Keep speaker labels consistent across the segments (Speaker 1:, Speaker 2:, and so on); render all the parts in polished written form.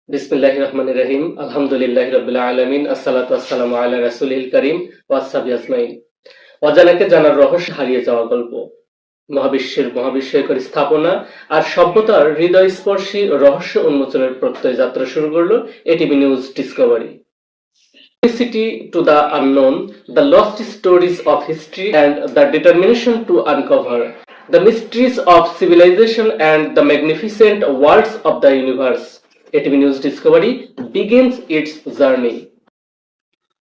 Speaker 1: বিসমিল্লাহির রহমানির রহিম। আলহামদুলিল্লাহি রাব্বিল আলামিন। আসসালাতু ওয়াসসালামু আলা রাসূলিল কারীম ওয়া আসহাবিহি আজমাইন। অজানাকে জানার রহস্য হারিয়ে যাওয়া গল্প। মহাবিশ্বের মহাবিস্ময়কর স্থাপনা আর সভ্যতার হৃদয়স্পর্শী রহস্য উন্মোচনের প্রত্যয় যাত্রা শুরু করলো ATV news Discovery. Curiosity to the unknown, the lost stories of history, and the determination to uncover the mysteries of civilization and the magnificent worlds of the universe. ATV News Discovery begins its journey.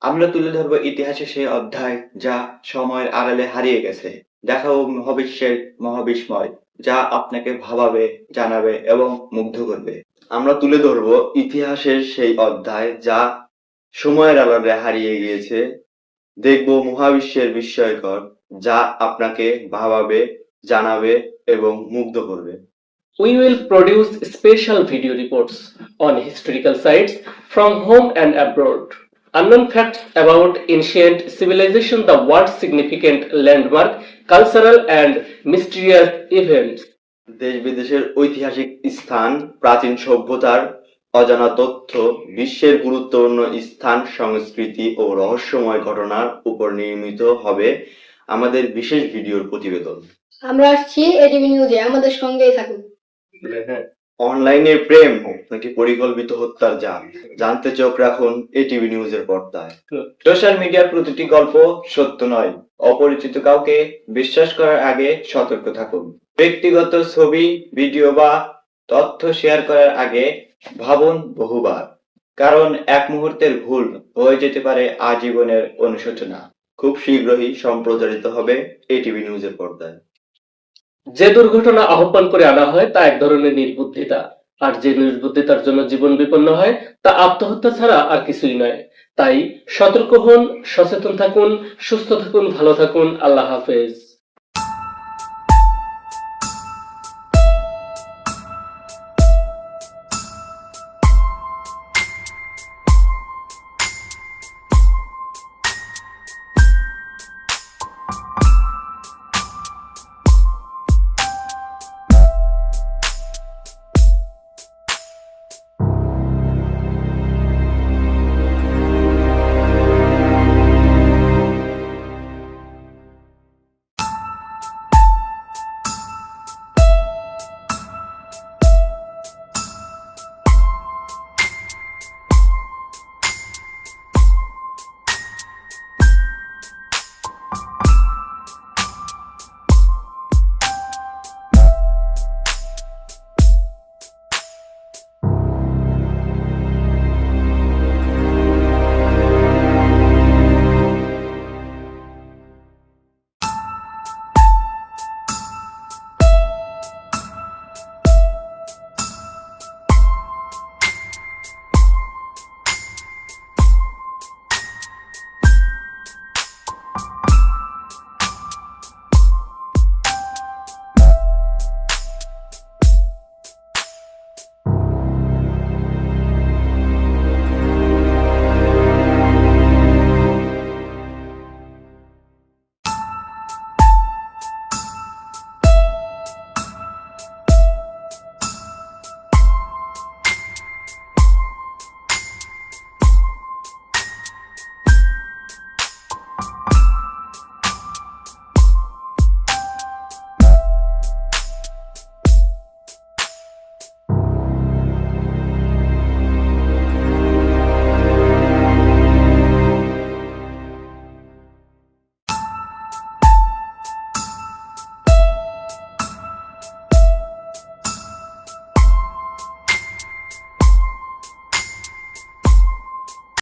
Speaker 2: আমরা তুলে ধরবো ইতিহাসের সেই অধ্যায় যা সময়ের আড়ালে হারিয়ে গেছে। দেখাবো মহাবিশ্বের মহাবিস্ময় যা আপনাকে ভাবাবে, জানাবে এবং মুগ্ধ করবে। আমরা তুলে ধরবো ইতিহাসের সেই অধ্যায় যা সময়ের আড়ালে হারিয়ে গিয়েছে। দেখবো মহাবিশ্বের বিস্ময়কর যা আপনাকে ভাবাবে, জানাবে এবং মুগ্ধ করবে।
Speaker 1: We will produce special video reports on historical sites from home and abroad. Unknown facts about ancient civilization, the world's significant landmark, cultural and mysterious events.
Speaker 2: দেশ বিদেশের ঐতিহাসিক স্থান, প্রাচীন সভ্যতার অজানা তথ্য, বিশ্বের গুরুত্বপূর্ণ স্থান, সংস্কৃতি ও রহস্যময় ঘটনার উপর নির্মিত হবে আমাদের বিশেষ ভিডিওর প্রতিবেদন।
Speaker 3: আমরা আসছি এটিভি নিউজে, আমাদের সঙ্গেই থাকুন।
Speaker 2: অনলাইনের প্রেম নাকি পরিকল্পিত হত্যার জাল, জানতে চোখ রাখুন এটিভি নিউজের পর্দায়। সোশ্যাল মিডিয়ার প্রতিটি গল্প সত্য নয়। অপরিচিত কাউকে বিশ্বাস করার আগে সতর্ক থাকুন। ব্যক্তিগত ছবি, ভিডিও বা তথ্য শেয়ার করার আগে ভাবুন বহুবার, কারণ এক মুহূর্তের ভুল হয়ে যেতে পারে আজীবনের অনুশোচনা। খুব শীঘ্রই সম্প্রচারিত হবে এটিভি নিউজের পর্দায়।
Speaker 1: যে দুর্ঘটনা আহ্বান করে আনা হয় তা এক ধরনের নির্বুদ্ধিতা, আর যে নির্বুদ্ধিতার জন্য জীবন বিপন্ন হয় তা আত্মহত্যা ছাড়া আর কিছুই নয়। তাই সতর্ক হন, সচেতন থাকুন, সুস্থ থাকুন, ভালো থাকুন। আল্লাহ হাফেজ।